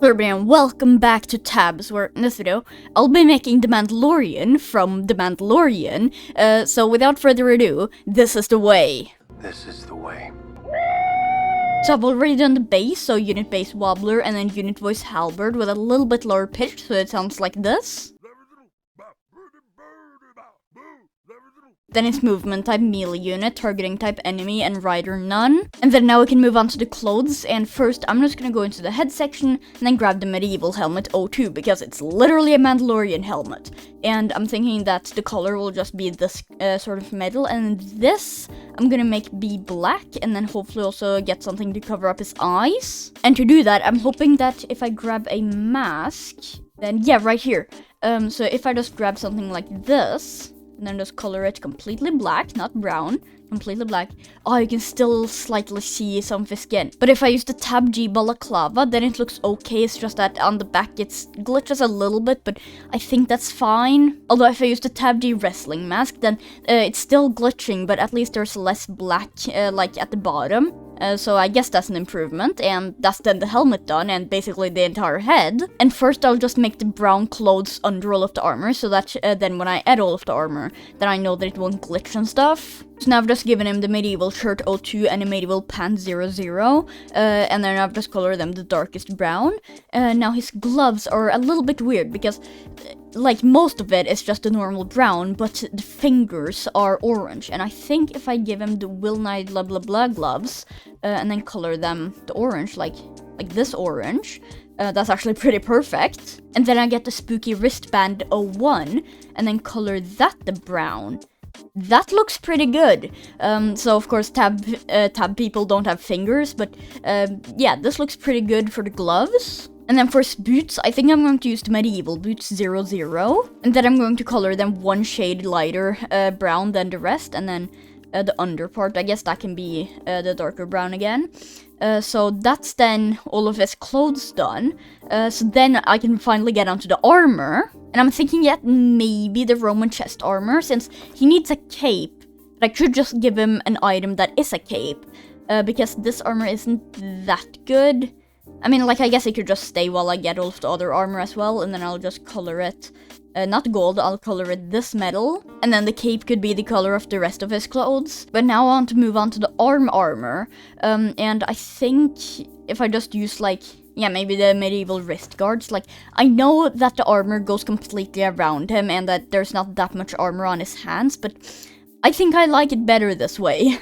everybody and welcome back to Tabs, where in this video I'll be making the Mandalorian from the Mandalorian. So without further ado, this is the way. This is the way. So I've already done the bass, so unit bass wobbler and then unit voice halberd with a little bit lower pitch, so it sounds like this. Then it's movement type melee unit, targeting type enemy, and rider none. And then now we can move on to the clothes, and first I'm just gonna go into the head section and then grab the medieval helmet 02 because it's literally a Mandalorian helmet. And I'm thinking that the color will just be this sort of metal, and this I'm gonna make be black and then hopefully also get something to cover up his eyes. And to do that, I'm hoping that if I grab a mask, then yeah, right here. So if I just grab something like this, and then just color it completely black, not brown, completely black. Oh, you can still slightly see some of his skin. But if I use the Tab G balaclava, then it looks okay. It's just that on the back it glitches a little bit, but I think that's fine. Although if I use the Tab G wrestling mask, then it's still glitching, but at least there's less black like at the bottom. So I guess that's an improvement, and that's then the helmet done, and basically the entire head. And first I'll just make the brown clothes under all of the armor, so that then when I add all of the armor, then I know that it won't glitch and stuff. So now I've just given him the medieval shirt 02 and the medieval pants 00, and then I've just colored them the darkest brown. Now his gloves are a little bit weird, because like most of it is just a normal brown, but the fingers are orange. And I think if I give him the Will Knight blah blah blah gloves, and then color them the orange, like this orange, that's actually pretty perfect. And then I get the spooky wristband 01, and then color that the brown. That looks pretty good. So of course tab people don't have fingers, but yeah, this looks pretty good for the gloves. And then for his boots, I think I'm going to use the medieval boots 00, and then I'm going to color them one shade lighter brown than the rest, and then the under part, I guess that can be the darker brown again. So that's then all of his clothes done. So then I can finally get onto the armor. And I'm thinking yet maybe the Roman chest armor, since he needs a cape. But I could just give him an item that is a cape, because this armor isn't that good. I mean, like, I guess it could just stay while I get all of the other armor as well, and then I'll just color it, not gold, I'll color it this metal, and then the cape could be the color of the rest of his clothes. But now I want to move on to the armor, and I think if I just use, like, yeah, maybe the medieval wrist guards, like, I know that the armor goes completely around him, and that there's not that much armor on his hands, but I think I like it better this way.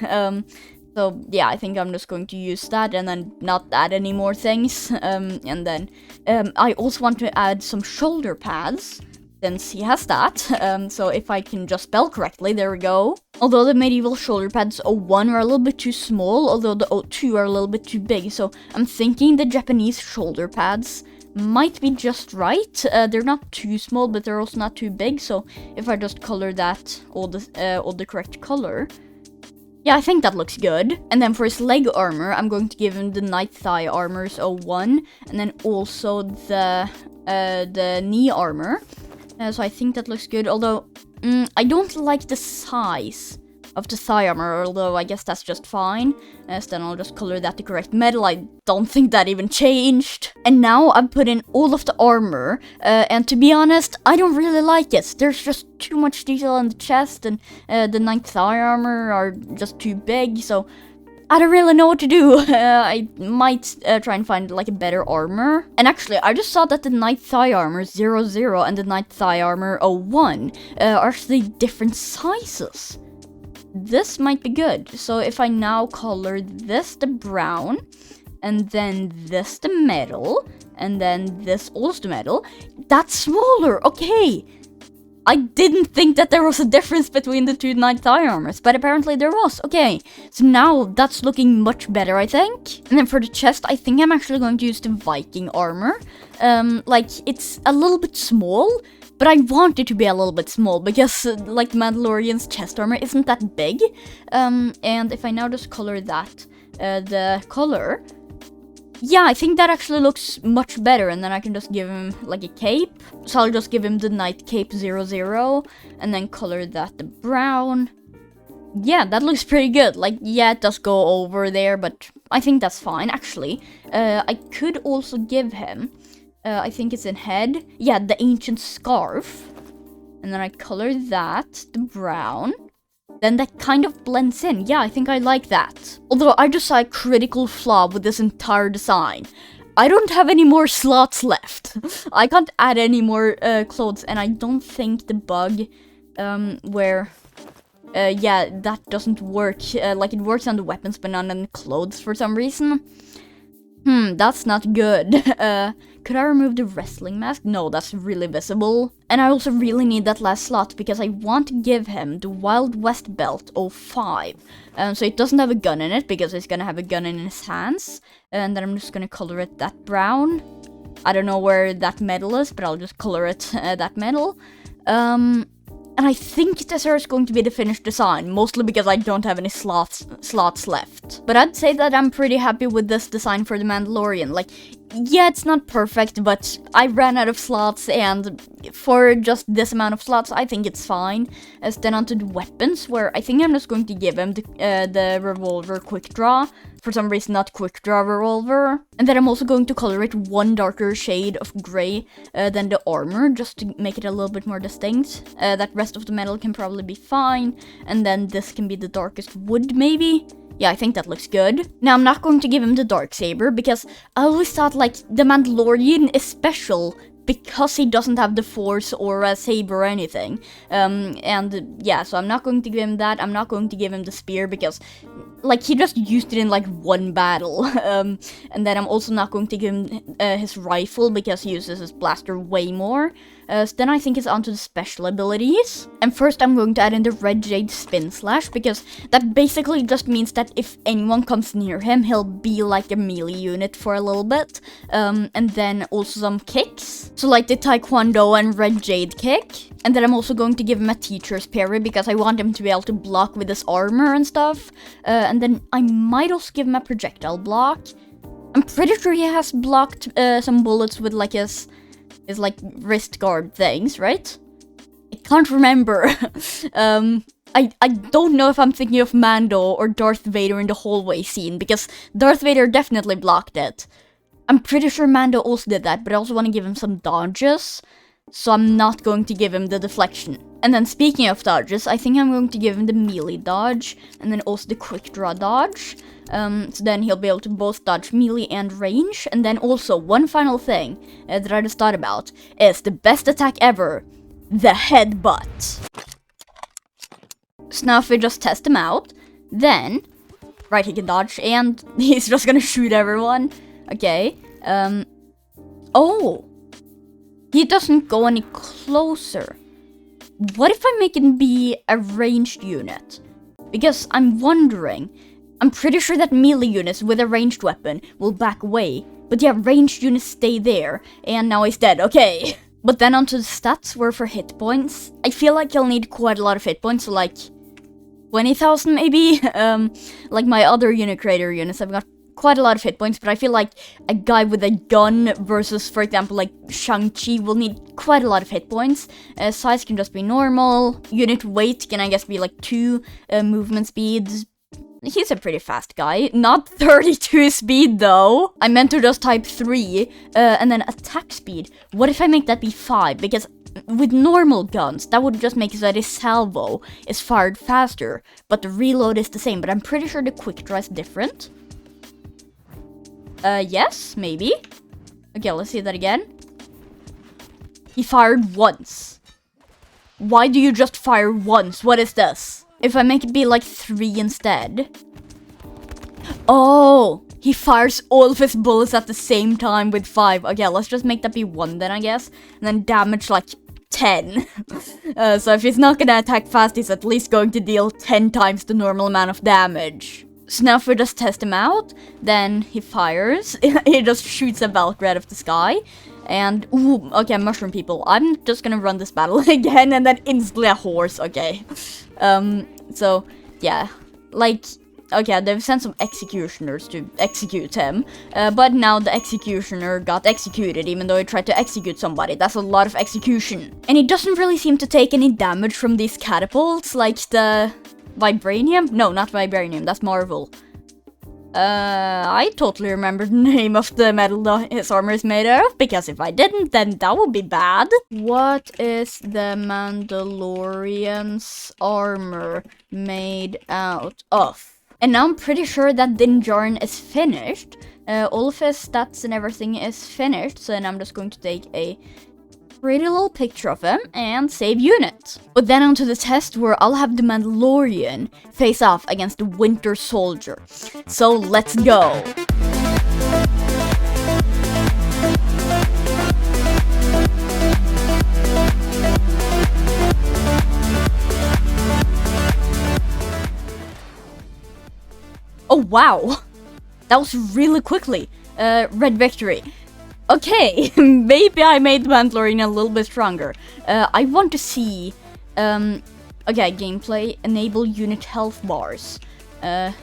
So yeah, I think I'm just going to use that and then not add any more things. And then I also want to add some shoulder pads, since he has that. So if I can just spell correctly, there we go. Although the medieval shoulder pads 01 are a little bit too small, although the 02 are a little bit too big. So I'm thinking the Japanese shoulder pads might be just right. They're not too small, but they're also not too big. So if I just color that all the correct color, yeah, I think that looks good. And then for his leg armor, I'm going to give him the Night Thigh Armors 01, and then also the knee armor. So I think that looks good, although I don't like the size of the thigh armor, although I guess that's just fine. So then I'll just color that the correct metal. I don't think that even changed. And now I've put in all of the armor, and to be honest, I don't really like it. There's just too much detail on the chest, and the Night Thigh armor are just too big, so I don't really know what to do. I might try and find like a better armor. And actually, I just saw that the Night Thigh Armor 00 and the Night Thigh Armor 01 are actually different sizes. This might be good. So if I now color this the brown, and then this the metal, and then this also the metal, that's smaller, okay. I didn't think that there was a difference between the two Night Thigh armors, but apparently there was. Okay, so now that's looking much better, I think. And then for the chest, I think I'm actually going to use the Viking armor. Like, it's a little bit small, but I want it to be a little bit small, because, like, Mandalorian's chest armor isn't that big. And if I now just color that, the color, yeah, I think that actually looks much better, and then I can just give him, like, a cape. So I'll just give him the Night Cape 00, and then color that the brown. Yeah, that looks pretty good. Like, yeah, it does go over there, but I think that's fine, actually. I could also give him I think it's in head. Yeah, the ancient scarf. And then I color that the brown. Then that kind of blends in. Yeah, I think I like that. Although I just saw a critical flaw with this entire design. I don't have any more slots left. I can't add any more clothes, and I don't think the bug where... yeah, that doesn't work. Like, it works on the weapons, but not on the clothes for some reason. That's not good. Could I remove the wrestling mask? No, that's really visible. And I also really need that last slot because I want to give him the Wild West Belt 05. So it doesn't have a gun in it because he's gonna have a gun in his hands. And then I'm just gonna color it that brown. I don't know where that metal is, but I'll just color it that metal. And I think this is going to be the finished design, mostly because I don't have any slots left. But I'd say that I'm pretty happy with this design for the Mandalorian. Like, yeah, it's not perfect, but I ran out of slots, and for just this amount of slots, I think it's fine. Then onto the weapons, where I think I'm just going to give him the revolver quick draw. For some reason, not quick draw revolver. And then I'm also going to color it one darker shade of gray than the armor, just to make it a little bit more distinct. That rest of the metal can probably be fine. And then this can be the darkest wood, maybe? Yeah, I think that looks good. Now, I'm not going to give him the Darksaber, because I always thought, like, the Mandalorian is special because he doesn't have the Force or a saber or anything. And yeah, so I'm not going to give him that. I'm not going to give him the spear because, like, he just used it in, like, one battle. And then I'm also not going to give him his rifle because he uses his blaster way more. So then I think it's onto the special abilities. And first I'm going to add in the Red Jade Spin Slash, because that basically just means that if anyone comes near him, he'll be like a melee unit for a little bit. And then also some kicks. So like the Taekwondo and Red Jade kick. And then I'm also going to give him a Teacher's Parry, because I want him to be able to block with his armor and stuff. And then I might also give him a projectile block. I'm pretty sure he has blocked some bullets with like his like wrist guard things, right? I can't remember. I don't know if I'm thinking of Mando or Darth Vader in the hallway scene, because Darth Vader definitely blocked it. I'm pretty sure Mando also did that, but I also want to give him some dodges, so I'm not going to give him the deflection. And then speaking of dodges, I think I'm going to give him the melee dodge, and then also the quick draw dodge. So then he'll be able to both dodge melee and range. And then also, one final thing that I just thought about is the best attack ever, the headbutt. So now if we just test him out, then, right, he can dodge, and he's just gonna shoot everyone. Okay, oh, he doesn't go any closer. What if I make him be a ranged unit? Because I'm wondering, I'm pretty sure that melee units with a ranged weapon will back away, but yeah, ranged units stay there, and now he's dead, okay. But then onto the stats, where for hit points, I feel like he'll need quite a lot of hit points, so like 20,000 maybe? Like my other unit creator units, I've got quite a lot of hit points, but I feel like a guy with a gun versus, for example, like Shang-Chi will need quite a lot of hit points. Size can just be normal. Unit weight can, I guess, be like 2 movement speeds. He's a pretty fast guy. Not 32 speed, though. I meant to just type 3. And then attack speed. What if I make that be 5? Because with normal guns, that would just make it so that his salvo is fired faster, but the reload is the same. But I'm pretty sure the quick draw is different. Yes, maybe. Okay, let's see that again. He fired once. Why do you just fire once? What is this? If I make it be like 3 instead. Oh, he fires all of his bullets at the same time with 5. Okay, let's just make that be 1 then, I guess. And then damage like 10. So if he's not gonna attack fast, he's at least going to deal 10 times the normal amount of damage. So now if we just test him out, then he fires. He just shoots a Valkyrie out of the sky. And, ooh, okay, mushroom people. I'm just gonna run this battle again, and then instantly a horse, okay. So, yeah. Like, okay, they've sent some executioners to execute him. But now the executioner got executed, even though he tried to execute somebody. That's a lot of execution. And he doesn't really seem to take any damage from these catapults, like the Vibranium? No, not Vibranium, that's Marvel. I totally remember the name of the metal his armor is made out of, because if I didn't, then that would be bad. What is the Mandalorian's armor made out of? And now I'm pretty sure that Din Djarin is finished. All of his stats and everything is finished, so then I'm just going to take a pretty little picture of him and save unit. But then onto the test where I'll have the Mandalorian face off against the Winter Soldier. So let's go! Oh wow! That was really quickly. Red victory. Okay, maybe I made the Mandalorian a little bit stronger. I want to see... okay, gameplay. Enable unit health bars. The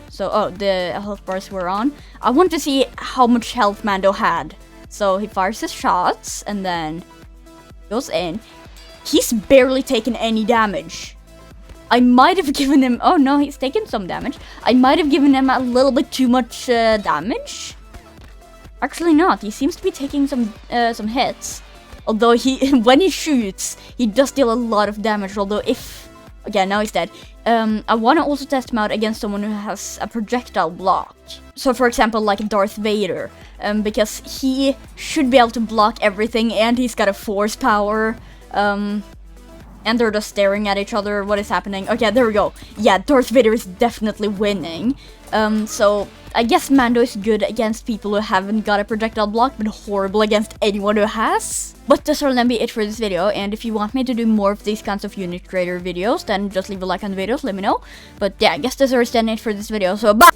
health bars were on. I want to see how much health Mando had. So he fires his shots and then goes in. He's barely taken any damage. I might have given him... Oh no, he's taken some damage. I might have given him a little bit too much damage. Actually not, he seems to be taking some hits. Although when he shoots, he does deal a lot of damage, although if... Okay, now he's dead. I want to also test him out against someone who has a projectile block. So for example, like Darth Vader, because he should be able to block everything and he's got a force power. And they're just staring at each other, what is happening? Okay, there we go. Yeah, Darth Vader is definitely winning. So I guess Mando is good against people who haven't got a projectile block, but horrible against anyone who has. But this will then be it for this video, and if you want me to do more of these kinds of unit creator videos, then just leave a like on the videos, let me know. But yeah, I guess this is then it for this video, so bye!